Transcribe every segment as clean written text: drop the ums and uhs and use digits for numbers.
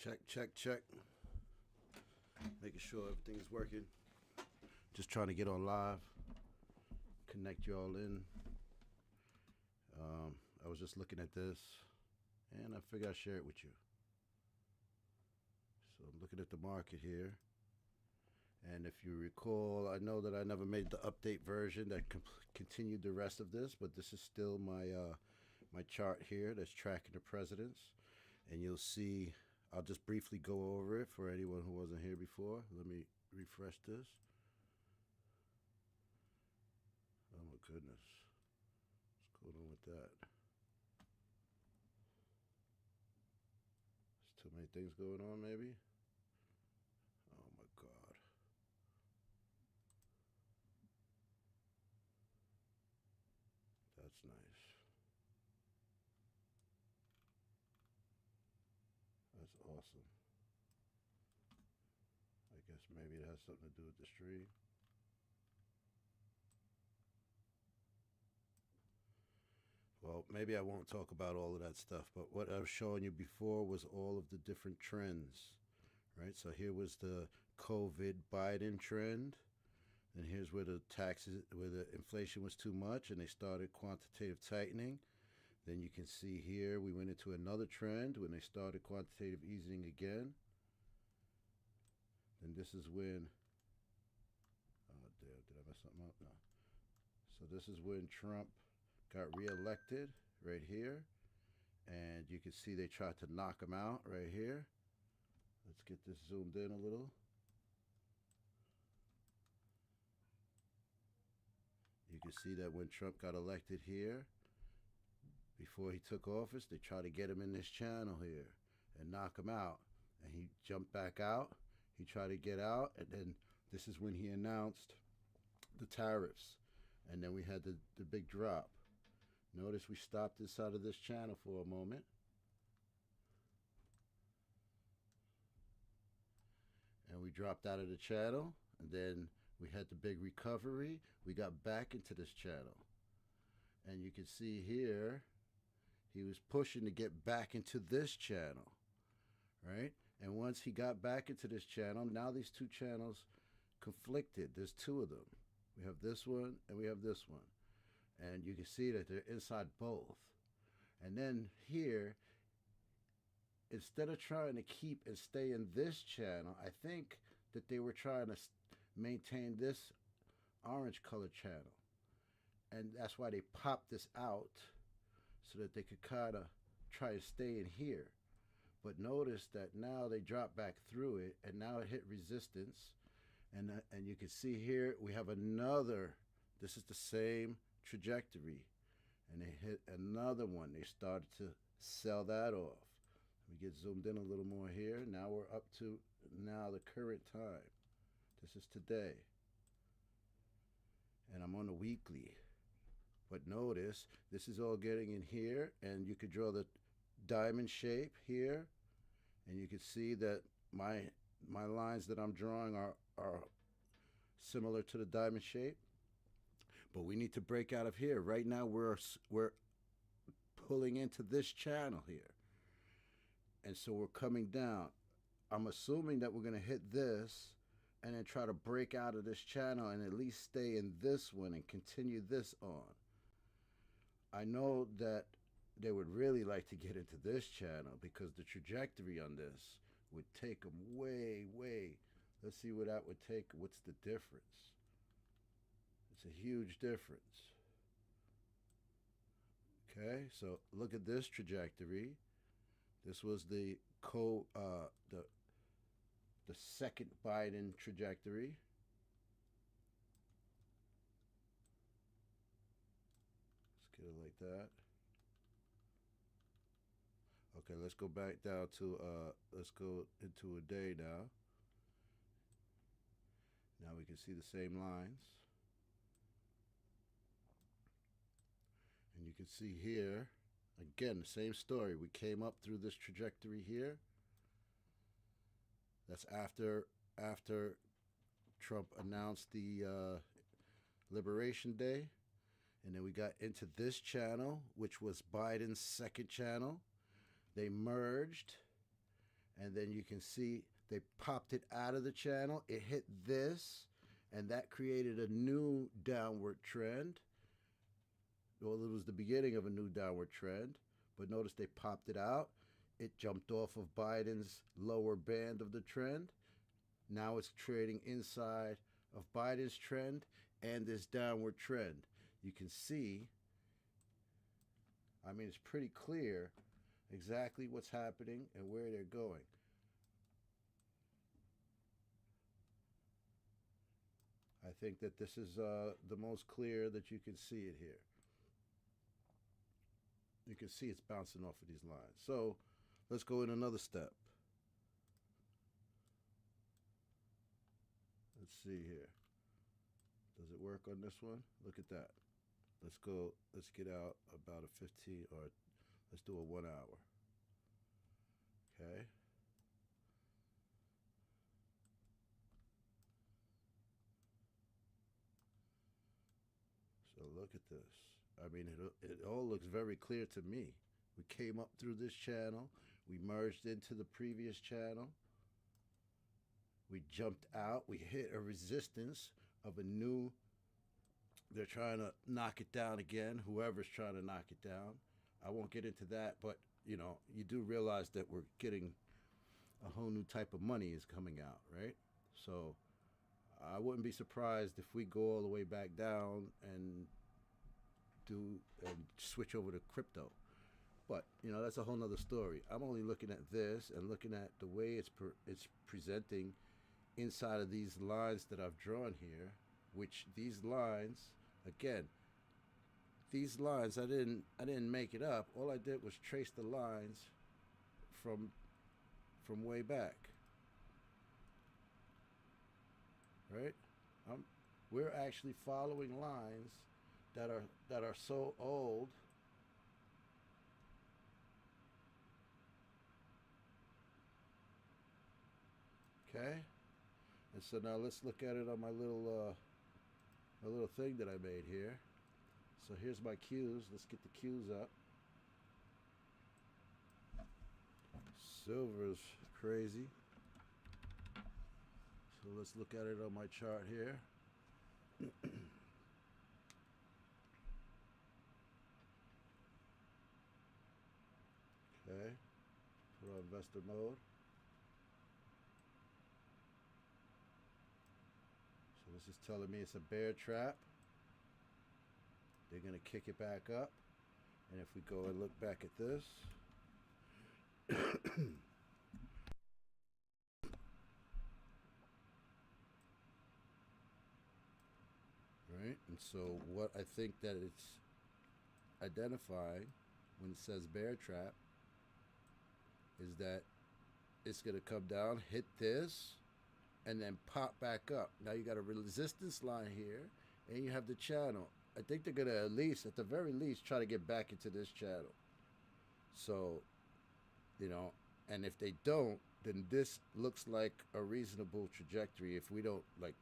Check, check, check. Making sure everything's working. Just trying to get on live. Connect you all in. I was just looking at this, and I figured I'd share it with you. So I'm looking at the market here. And if you recall, I know that I never made the update version that continued the rest of this, but this is still my my chart here that's tracking the presidents. And you'll see, I'll just briefly go over it for anyone who wasn't here before. Let me refresh this. Oh my goodness. What's going on with that? There's too many things going on, maybe? Oh my God. That's nice. That's awesome. I guess maybe it has something to do with the stream. Well, maybe I won't talk about all of that stuff, but what I was showing you before was all of the different trends, right? So here was the COVID Biden trend, and here's where the taxes, where the inflation was too much, and they started quantitative tightening. Then you can see here we went into another trend when they started quantitative easing again. Then this is when, oh damn, did I mess something up? No. So this is when Trump got reelected right here. And you can see they tried to knock him out right here. Let's get this zoomed in a little. You can see that when Trump got elected here, before he took office, they tried to get him in this channel here and knock him out. And he jumped back out. He tried to get out, and then this is when he announced the tariffs. And then we had the big drop. Notice we stopped inside of this channel for a moment. And we dropped out of the channel, and then we had the big recovery. We got back into this channel. And you can see here, he was pushing to get back into this channel, right? And once he got back into this channel, now these two channels conflicted. There's two of them. We have this one and we have this one. And you can see that they're inside both. And then here, instead of trying to keep and stay in this channel, I think that they were trying to maintain this orange colored channel. And that's why they popped this out, so that they could kind of try to stay in here. But notice that now they dropped back through it, and now it hit resistance. And you can see here we have another, this is the same trajectory. And they hit another one. They started to sell that off. Let me get zoomed in a little more here. Now we're up to now the current time. This is today. And I'm on the weekly. But notice, this is all getting in here, and you could draw the diamond shape here, and you can see that my lines that I'm drawing are similar to the diamond shape. But we need to break out of here. Right now, we're pulling into this channel here. And so we're coming down. I'm assuming that we're going to hit this and then try to break out of this channel and at least stay in this one and continue this on. I know that they would really like to get into this channel because the trajectory on this would take them way, way. Let's see what that would take. What's the difference? It's a huge difference. Okay, so look at this trajectory. This was the second Biden trajectory. Get it like that. Okay, let's go back down to let's go into a day now. Now we can see the same lines. And you can see here, again, the same story. We came up through this trajectory here. That's after Trump announced the Liberation Day. And then we got into this channel, which was Biden's second channel. They merged, and then you can see they popped it out of the channel. It hit this, and that created a new downward trend. Well, it was the beginning of a new downward trend, but notice they popped it out. It jumped off of Biden's lower band of the trend. Now it's trading inside of Biden's trend and this downward trend. You can see, I mean, it's pretty clear exactly what's happening and where they're going. I think that this is the most clear that you can see it here. You can see it's bouncing off of these lines. So let's go in another step. Let's see here. Does it work on this one? Look at that. Let's go, let's get out about a 15, or let's do a 1 hour. Okay. So look at this. I mean, it all looks very clear to me. We came up through this channel. We merged into the previous channel. We jumped out. We hit a resistance of a new, they're trying to knock it down again, whoever's trying to knock it down. I won't get into that, but you know, you do realize that we're getting a whole new type of money is coming out, right? So I wouldn't be surprised if we go all the way back down and switch over to crypto. But you know, that's a whole nother story. I'm only looking at this and looking at the way it's presenting inside of these lines that I've drawn here, which these lines, again, these lines, I didn't make it up. All I did was trace the lines from way back. Right? We're actually following lines that are so old. Okay? And so now let's look at it on my little thing that I made here. So here's my cues. Let's get the cues up. Silver's crazy. So let's look at it on my chart here. Okay, put on investor mode. So this is telling me it's a bear trap. They're going to kick it back up. And if we go and look back at this, right? And so what I think that it's identifying when it says bear trap is that it's going to come down, hit this, and then pop back up. Now you got a resistance line here, and you have the channel. I think they're going to at the very least, try to get back into this channel. So, you know, and if they don't, then this looks like a reasonable trajectory if we don't, like,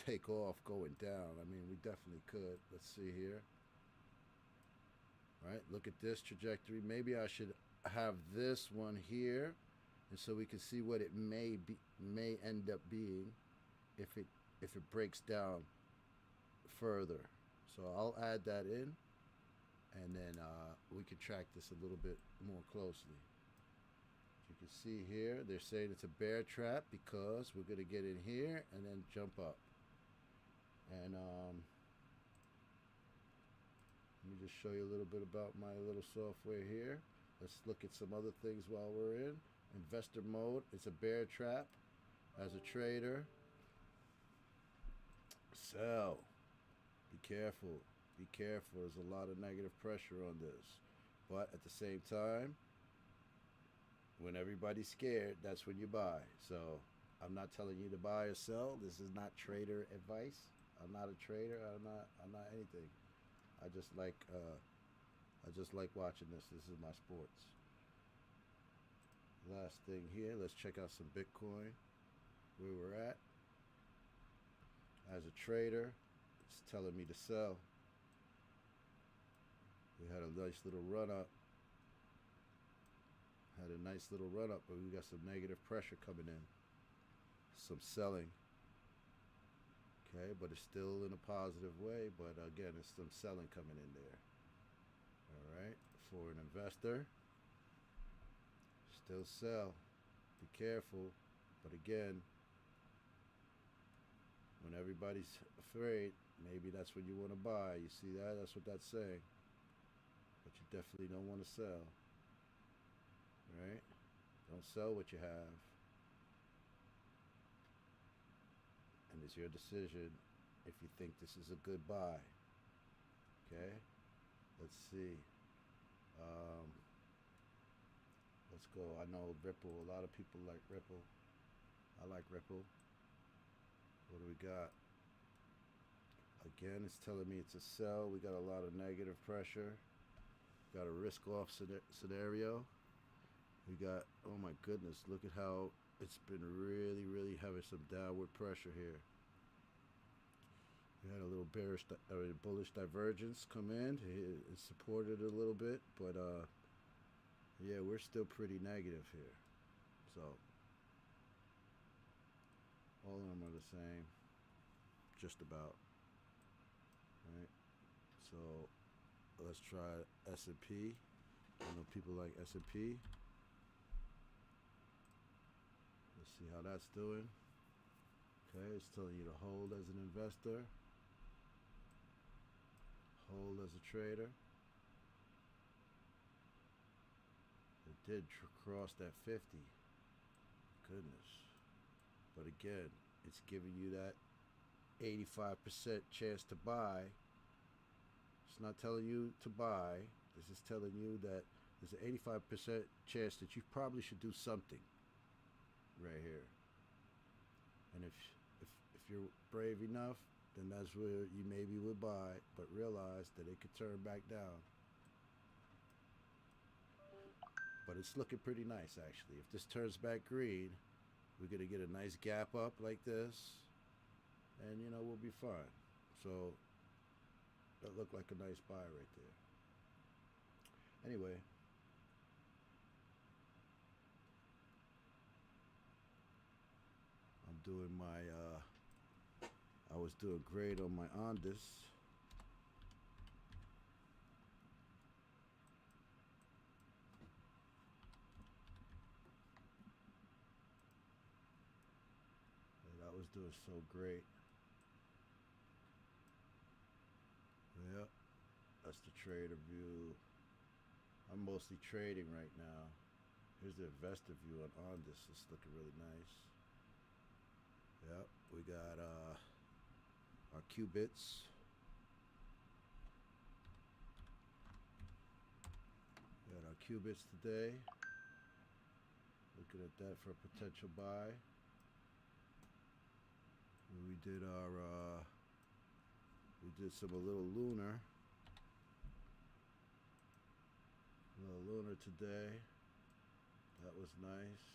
take off going down. I mean, we definitely could. Let's see here. Right, look at this trajectory. Maybe I should have this one here, and so we can see what it may end up being if it breaks down further. So I'll add that in, and then we can track this a little bit more closely. You can see here they're saying it's a bear trap because we're going to get in here and then jump up. And let me just show you a little bit about my little software here. Let's look at some other things while we're in. Investor mode, it's a bear trap. As a trader, sell. Be careful. Be careful. There's a lot of negative pressure on this. But at the same time, when everybody's scared, that's when you buy. So I'm not telling you to buy or sell. This is not trader advice. I'm not a trader. I'm not anything. I just like watching this. This is my sports. Last thing here, let's check out some Bitcoin, where we're at. As a trader, it's telling me to sell. We had a nice little run up. Had a nice little run up, but we got some negative pressure coming in, some selling. Okay, but it's still in a positive way. But again, it's some selling coming in there. All right, for an investor, still sell. Be careful. But again, when everybody's afraid, maybe that's when you want to buy. You see that? That's what that's saying. But you definitely don't want to sell. Right? Don't sell what you have. And it's your decision if you think this is a good buy. Okay? Let's see. Let's go. I know Ripple. A lot of people like Ripple. I like Ripple. What do we got? Again, it's telling me it's a sell. We got a lot of negative pressure. Got a risk off scenario. We got, oh my goodness, look at how it's been really, really having some downward pressure here. We had a little bullish divergence come in. It supported a little bit, but yeah, we're still pretty negative here. So all of them are the same, just about. Right. So let's try S&P. I know people like S&P. Let's see how that's doing. Okay, it's telling you to hold as an investor, hold as a trader. It did cross that 50. Goodness. But again, it's giving you that 85% chance to buy. It's not telling you to buy. This is telling you that there's an 85% chance that you probably should do something right here. And if you're brave enough, then that's where you maybe would buy, but realize that it could turn back down. But it's looking pretty nice, actually. If this turns back green, we're going to get a nice gap up like this, and, you know, we'll be fine. So that looked like a nice buy right there. Anyway, I'm doing my, I was doing great on my Ondis. I was doing so great. Yep, that's the trader view. I'm mostly trading right now. Here's the investor view on this. It's looking really nice. Yep, we got our qubits. We got our qubits today. Looking at that for a potential buy. We did our we did some a little lunar today. That was nice.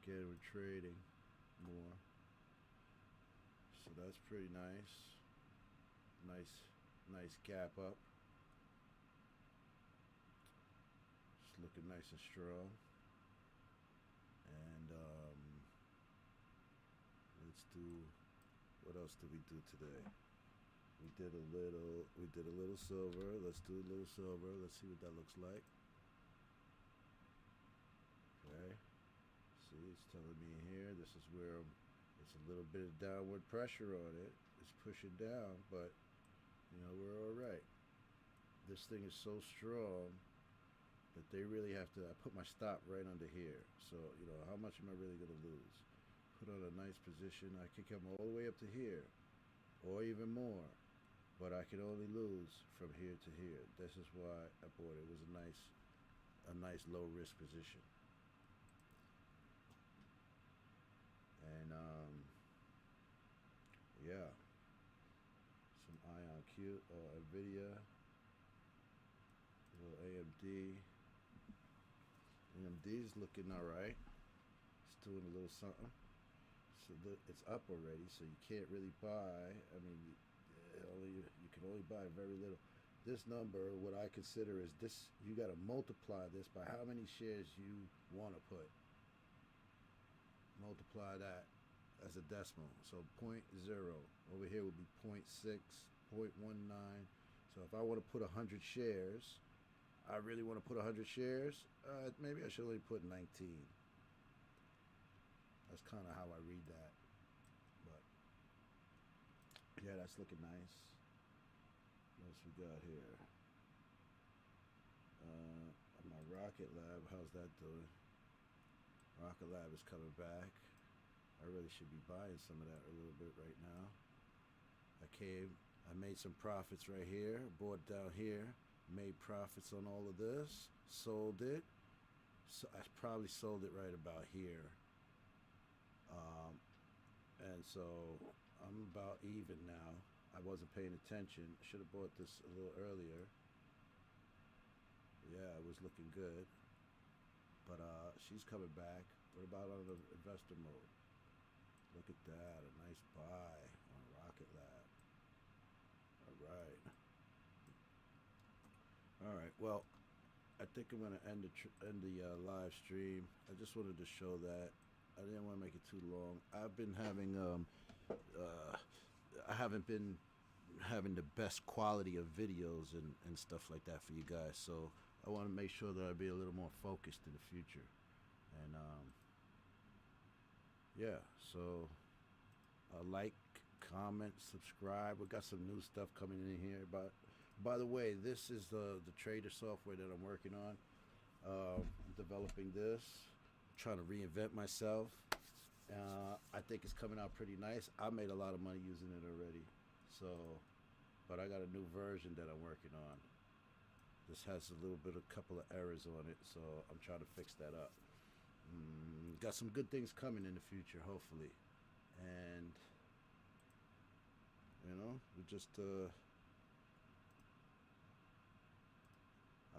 Again, we're trading more, so that's pretty nice. Nice gap up. It's looking nice and strong. And let's do, what else did we do today? We did a little silver. Let's do a little silver. Let's see what that looks like. Okay. See, it's telling me here, this is where it's a little bit of downward pressure on it. It's pushing down, but you know, we're all right. This thing is so strong that they really have to, I put my stop right under here. So, you know, how much am I really going to lose? Put on a nice position. I could come all the way up to here or even more, but I can only lose from here to here. This is why I bought it. It was a nice low risk position. And yeah, some IonQ or Nvidia, a little AMD. AMD's looking all right. It's doing a little something. So it's up already, so you can't really buy. I mean, you can only buy very little. this number, what I consider is this, you got to multiply this by how many shares you want to put. Multiply that as a decimal. So 0.0 over here would be 0.6, 0.19. So if I want to put 100 shares, I really want to put 100 shares, maybe I should only put 19. That's kind of how I read that. But yeah, that's looking nice. What else we got here? My Rocket Lab, how's that doing? Rocket Lab is coming back. I really should be buying some of that a little bit right now. I made some profits right here, bought down here, made profits on all of this, sold it. So I probably sold it right about here. And so I'm about even now. I wasn't paying attention. Should have bought this a little earlier. Yeah, it was looking good. But she's coming back. What about on the investor mode? Look at that, a nice buy on Rocket Lab. All right. Well, I think I'm gonna end the live stream. I just wanted to show that. I didn't want to make it too long. I've been having I haven't been having the best quality of videos and stuff like that for you guys. So I want to make sure that I be a little more focused in the future. And yeah, so like, comment, subscribe. We got some new stuff coming in here. But by the way, this is the trader software that I'm working on. I'm developing this, trying to reinvent myself. I think it's coming out pretty nice. I made a lot of money using it already. So, but I got a new version that I'm working on. This has a couple of errors on it, so I'm trying to fix that up. Got some good things coming in the future, hopefully. And you know, we just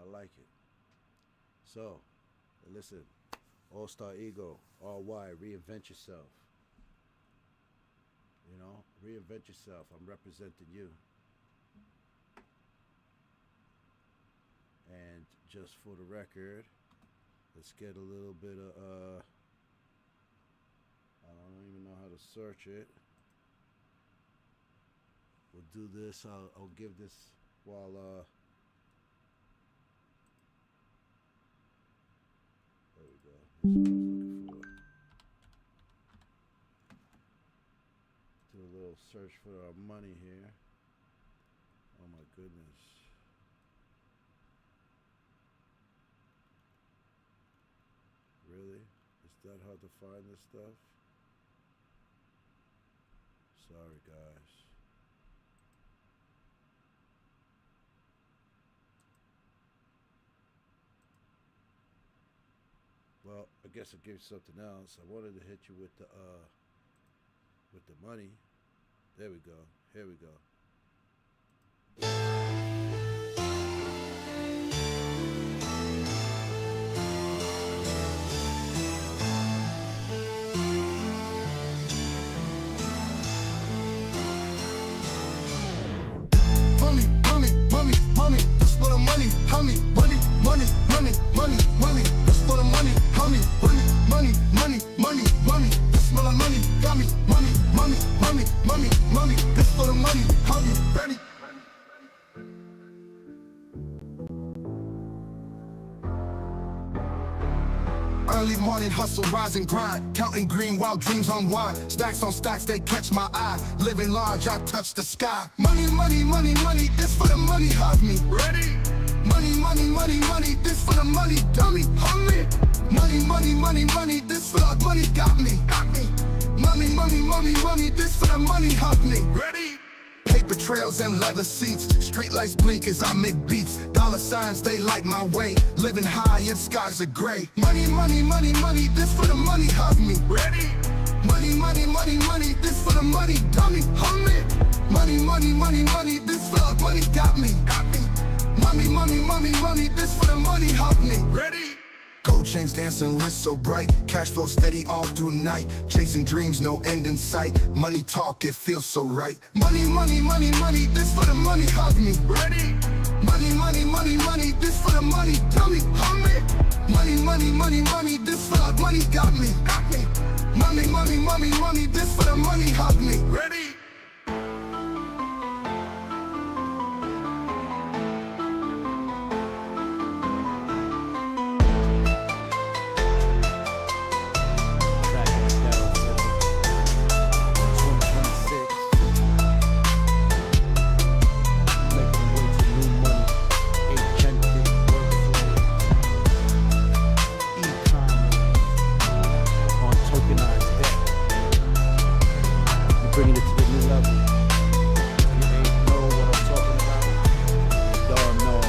I like it. So, listen, All-Star Ego, RY, reinvent yourself. You know, reinvent yourself. I'm representing you. And just for the record, let's get a little bit of I don't even know how to search it. We'll do this. I'll give this while there we go. That's what I was looking for. Do a little search for our money here. Oh my goodness. Really? Is that hard to find this stuff? Sorry, guys. Well, I guess I'll give you something else. I wanted to hit you with the money. There we go. Here we go. Early morning hustle, rise and grind, counting green while dreams unwind. Stacks on stacks, they catch my eye. Living large, I touch the sky. Money, money, money, money, this for the money, hug me. Ready? Money, money, money, money, this for the money, dummy, hungry. Money, money, money, money, this for the money, got me, got me. Money, money, money, money, this for the money, hug me. Ready? Paper trails and leather seats, street lights blink as I make beats. Dollar signs, they light my way. Living high and skies are gray. Money, money, money, money, this for the money, hug me. Ready? Money, money, money, money, this for the money, dummy, hungry. Money, money, money, money, this for the money, got me, got me. Money, money, money, money, this for the money, hug me. Ready? Gold chains dancing, wrist so bright. Cash flow steady all through night. Chasing dreams, no end in sight. Money talk, it feels so right. Money, money, money, money, this for the money, hug me. Ready? Money, money, money, money, this for the money, tell me, hug me. Money, money, money, money, this for the money, got me. Money, money, money, money, this for the money, hug me. Ready? Bringing it to the new level. You ain't know what I'm talking about. You don't know.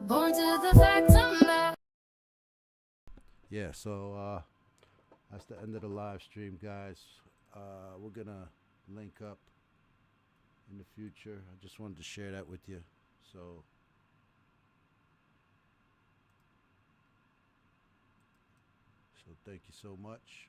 Born to the fact I'm back. Yeah, so that's the end of the live stream, guys. We're gonna link up in the future. I just wanted to share that with you. So thank you so much.